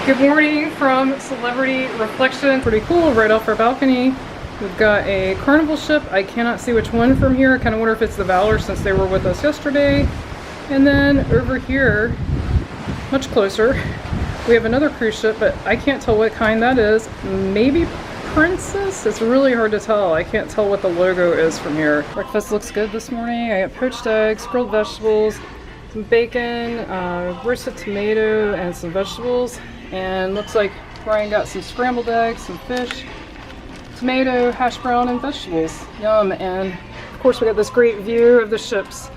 Good morning from Celebrity Reflection. Pretty cool, right off our balcony. We've got a carnival ship. I cannot see which one from here. I kind of wonder if it's the Valor since they were with us yesterday. And then over here, much closer, we have another cruise ship, but I can't tell what kind that is. Maybe Princess? It's really hard to tell. I can't tell what the logo is from here. Breakfast looks good this morning. I got poached eggs, grilled vegetables, some bacon, roasted tomato, and some vegetables. And looks like Brian got some scrambled eggs, some fish, tomato, hash brown, and vegetables. Yum. And of course we got this great view of the ships.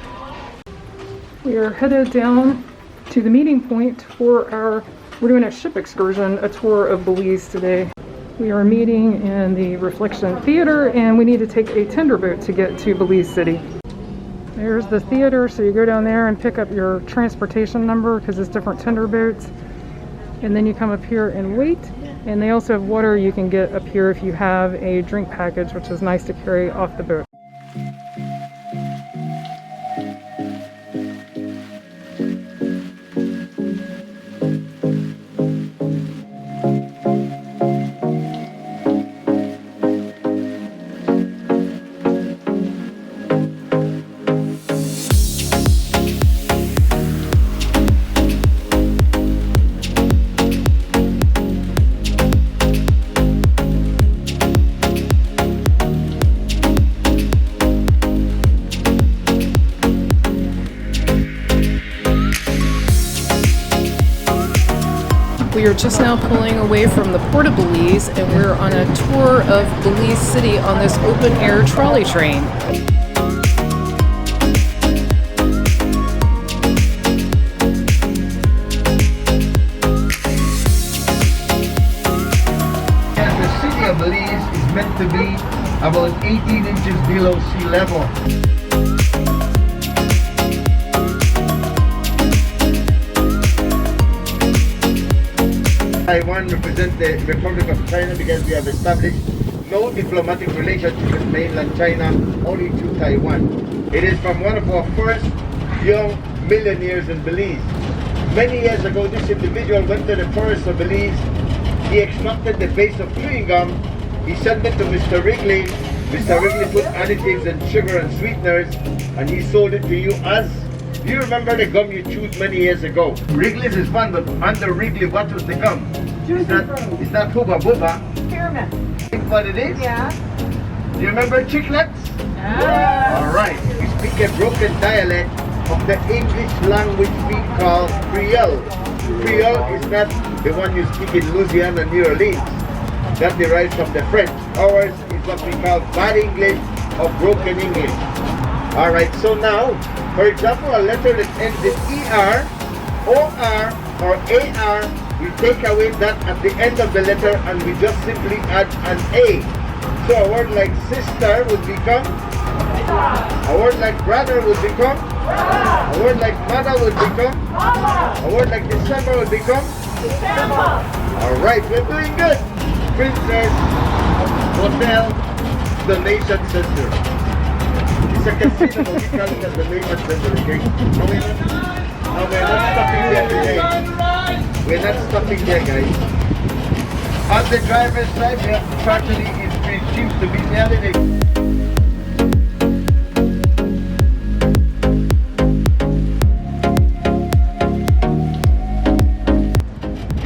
We are headed down to the meeting point for we're doing a ship excursion, a tour of Belize today. We are meeting in the Reflection Theater and we need to take a tender boat to get to Belize City. There's the theater, so you go down there and pick up your transportation number because it's different tender boats. And then you come up here and wait. And they also have water you can get up here if you have a drink package, which is nice to carry off the boat. We are just now pulling away from the Port of Belize and we're on a tour of Belize City on this open air trolley train. And the city of Belize is meant to be about 18 inches below sea level. Taiwan represents the Republic of China because we have established no diplomatic relationship with mainland China, only to Taiwan. It is from one of our first young millionaires in Belize. Many years ago, this individual went to the forests of Belize. He extracted the base of chewing gum. He sent it to Mr. Wrigley. Mr. Wrigley put additives and sugar and sweeteners, and he sold it to you as. Do you remember the gum you chewed many years ago? Wrigley's is fun, but under Wrigley, what was the gum? It's not Hubba Bubba. Pyramid. Think what it is? Yeah. Do you remember chiclets? Yeah. Alright, we speak a broken dialect of the English language we call Creole. Creole is not the one you speak in Louisiana, New Orleans. That derives from the French. Ours is what we call bad English or broken English. Alright, so now, for example, a letter that ends in ER, OR, or AR, we take away that at the end of the letter and we just simply add an A. So a word like sister would become, a word like brother would become, a word like mother would become, a word like December would become. Alright, we're doing good. Princess Hotel Donation Center. It's a casino, but we call it a donation center, okay? No, we're not stopping there today. We're not stopping there, guys. On the driver's side, we have tragedy is seems to be reality.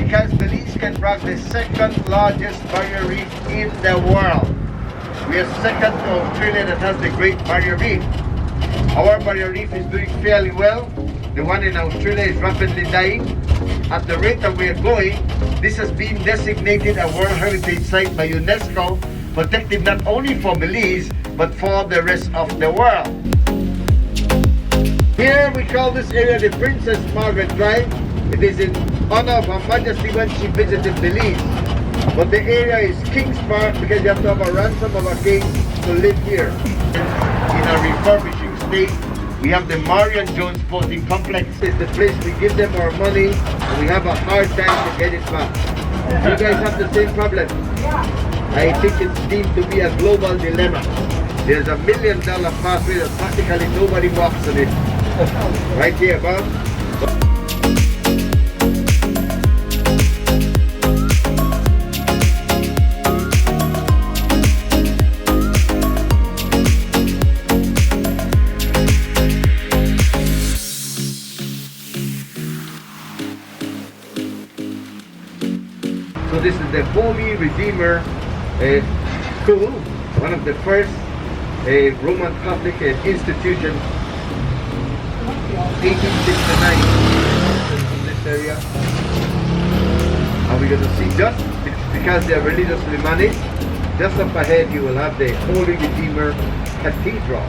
Because Belize can brag the second largest barrier reef in the world. We are second to Australia that has the Great Barrier Reef. Our barrier reef is doing fairly well. The one in Australia is rapidly dying. At the rate that we are going, this has been designated a World Heritage Site by UNESCO, protected not only for Belize, but for the rest of the world. Here we call this area the Princess Margaret Drive. It is in honor of Her Majesty when she visited Belize. But the area is King's Park because you have to have a ransom of a king to live here. In a refurbishing state, we have the Marion Jones Boating Complex. It's the place we give them our money and we have a hard time to get it back. You guys have the same problem? I think it's deemed to be a global dilemma. There's $1 million pathway that practically nobody walks on it. Right here, Bob. So this is the Holy Redeemer School, one of the first Roman Catholic institution, 1869 in this area. And we're going to see, just because they are religiously managed, just up ahead you will have the Holy Redeemer Cathedral.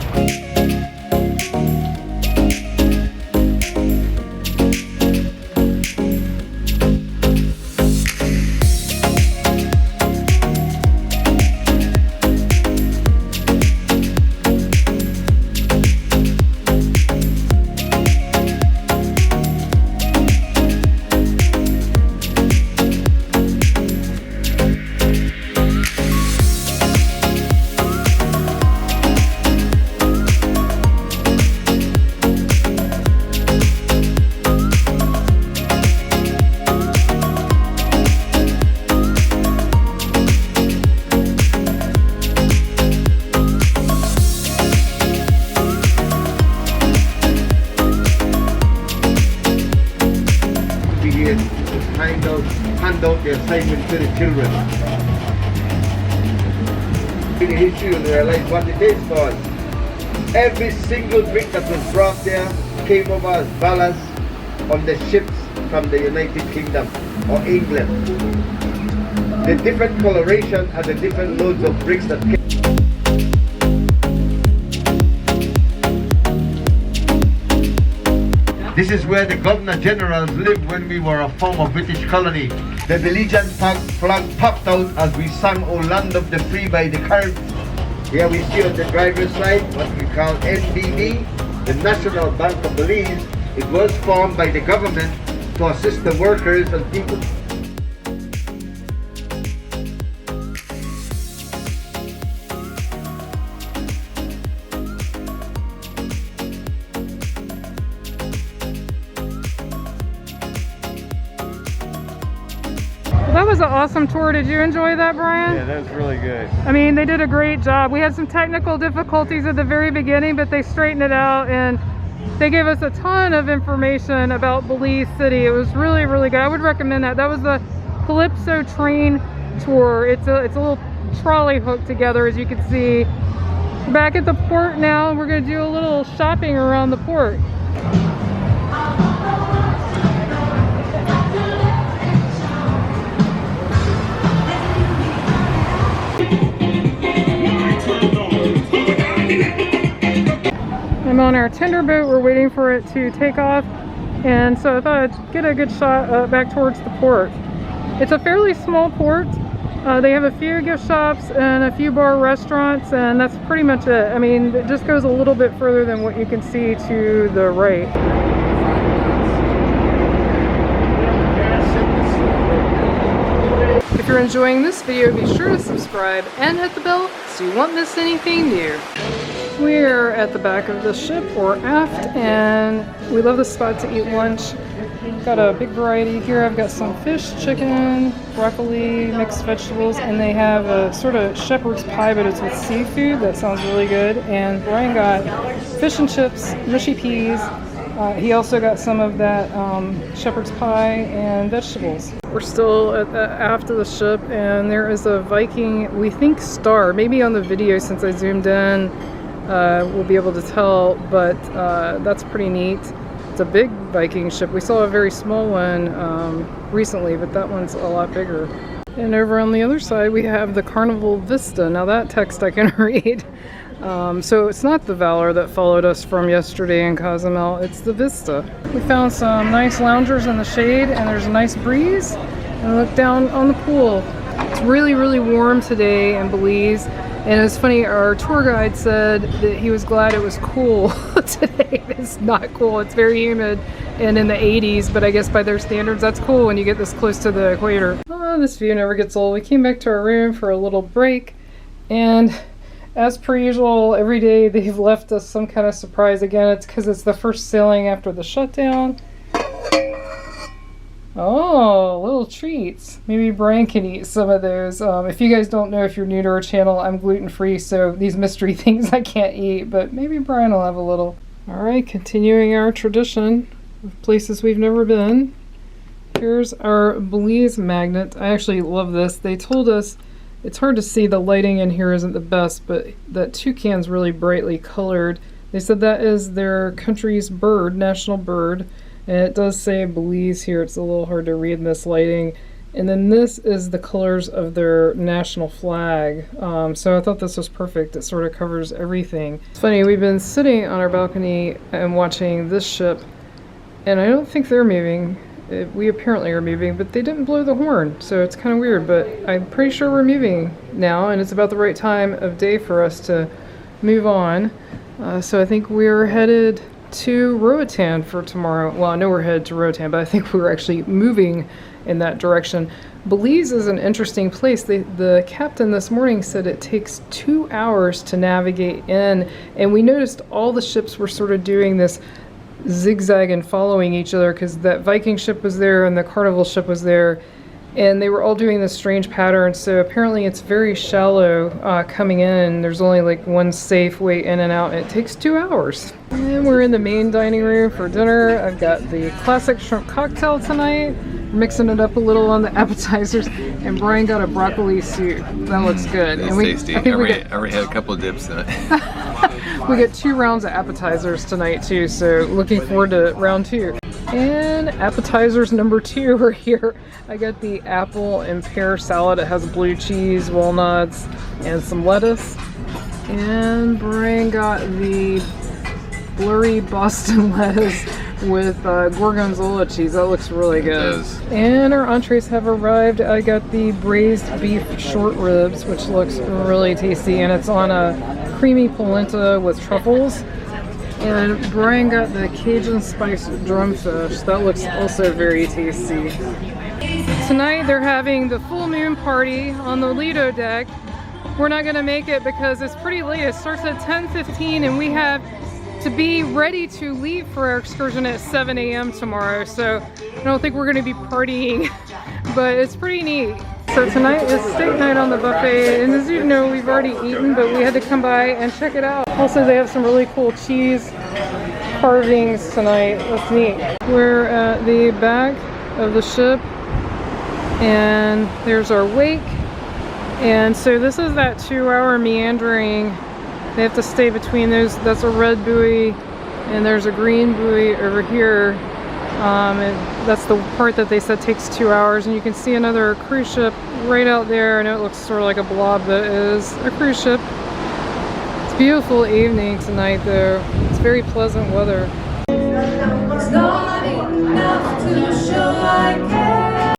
Hand out the assignment to the children. In the history, you realize what it is for us. Every single brick that was brought there came over as ballast on the ships from the United Kingdom or England. The different coloration and the different loads of bricks that came. This is where the Governor Generals lived when we were a former British colony. The Belizean flag popped out as we sang "O Land of the Free" by the Caribs. Here we see on the driver's side what we call NBD, the National Bank of Belize. It was formed by the government to assist the workers and people. That was an awesome tour. Did you enjoy that, Brian? Yeah, that was really good. I mean, they did a great job. We had some technical difficulties at the very beginning, but they straightened it out and they gave us a ton of information about Belize City. It was really, really good. I would recommend that. That was the Calypso Train Tour. It's a little trolley hooked together, as you can see. Back at the port now, we're going to do a little shopping around the port. I'm on our tender boat. We're waiting for it to take off, and so I thought I'd get a good shot back towards the port. It's a fairly small port. They have a few gift shops and a few bar restaurants, and that's pretty much it. I mean, it just goes a little bit further than what you can see to the right. If you're enjoying this video, be sure to subscribe and hit the bell so you won't miss anything new. We're at the back of the ship, or aft, and we love this spot to eat lunch. Got a big variety here. I've got some fish, chicken, broccoli, mixed vegetables, and they have a sort of shepherd's pie, but it's with seafood. That sounds really good. And Brian got fish and chips, mushy peas. He also got some of that shepherd's pie and vegetables. We're still at the aft of the ship, and there is a Viking, we think, star. Maybe on the video, since I zoomed in, we'll be able to tell, but that's pretty neat. It's a big Viking ship. We saw a very small one recently, but that one's a lot bigger. And over on the other side, we have the Carnival Vista. Now that text I can read. So it's not the Valor that followed us from yesterday in Cozumel, it's the Vista. We found some nice loungers in the shade, and there's a nice breeze. And look down on the pool. It's really, really warm today in Belize. And it's funny, our tour guide said that he was glad it was cool today. It's not cool, it's very humid and in the 80s, but I guess by their standards that's cool when you get this close to the equator. Oh, this view never gets old. We came back to our room for a little break, and as per usual, every day they've left us some kind of surprise. Again, it's because it's the first sailing after the shutdown. Oh, little treats. Maybe Brian can eat some of those. If you guys don't know, if you're new to our channel, I'm gluten-free, so these mystery things I can't eat, but maybe Brian will have a little. All right, continuing our tradition of places we've never been. Here's our Belize magnet. I actually love this. They told us it's hard to see, the lighting in here isn't the best, but that toucan's really brightly colored. They said that is their country's bird, national bird, and it does say Belize here. It's a little hard to read in this lighting. And then this is the colors of their national flag. So I thought this was perfect. It sort of covers everything. It's funny, we've been sitting on our balcony and watching this ship, and I don't think they're moving. We apparently are moving, but they didn't blow the horn, so it's kind of weird, but I'm pretty sure we're moving now, and it's about the right time of day for us to move on. So I think we're headed to Roatan for tomorrow. Well, I know we're headed to Roatan, but I think we're actually moving in that direction. Belize is an interesting place. The captain this morning said it takes 2 hours to navigate in, and we noticed all the ships were sort of doing this zigzag and following each other, because that Viking ship was there and the Carnival ship was there, and they were all doing this strange pattern. So apparently it's very shallow coming in. There's only like one safe way in and out, and it takes 2 hours. And we're in the main dining room for dinner. I've got the classic shrimp cocktail tonight, mixing it up a little on the appetizers, and Brian got a broccoli soup. That looks good. It's and tasty. I already had a couple of dips in it. We get 2 rounds of appetizers tonight too, so looking forward to round 2. And appetizers number 2 are here. I got the apple and pear salad. It has blue cheese, walnuts, and some lettuce. And Brian got the blurry Boston lettuce with gorgonzola cheese. That looks really good. It does. And our entrees have arrived. I got the braised beef short ribs, which looks really tasty, and it's on a creamy polenta with truffles. And Brian got the Cajun spiced drumfish. That looks also very tasty. Tonight they're having the full moon party on the Lido deck. We're not gonna make it because it's pretty late. It starts at 10:15 and we have to be ready to leave for our excursion at 7 a.m. tomorrow. So I don't think we're gonna be partying, but it's pretty neat. So tonight is steak night on the buffet, and as you know, we've already eaten, but we had to come by and check it out. Also, they have some really cool cheese carvings tonight. That's neat. We're at the back of the ship, and there's our wake. And so this is that 2-hour meandering. They have to stay between those. That's a red buoy, and there's a green buoy over here. And that's the part that they said takes 2 hours, and you can see another cruise ship right out there. I know it looks sort of like a blob, but it is a cruise ship. It's a beautiful evening tonight though. It's very pleasant weather. It's not enough to show I care.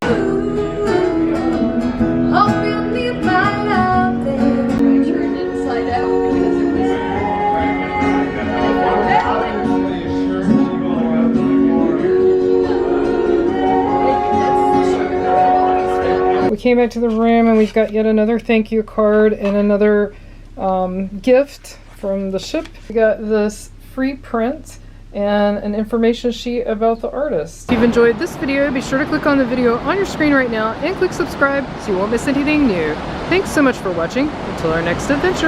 Hope you need my love there. I'm sure it didn't slide out because it was We came back to the room and we've got yet another thank you card and another gift from the ship. We got this free print and an information sheet about the artist. If you've enjoyed this video, be sure to click on the video on your screen right now and click subscribe so you won't miss anything new. Thanks so much for watching. Until our next adventure.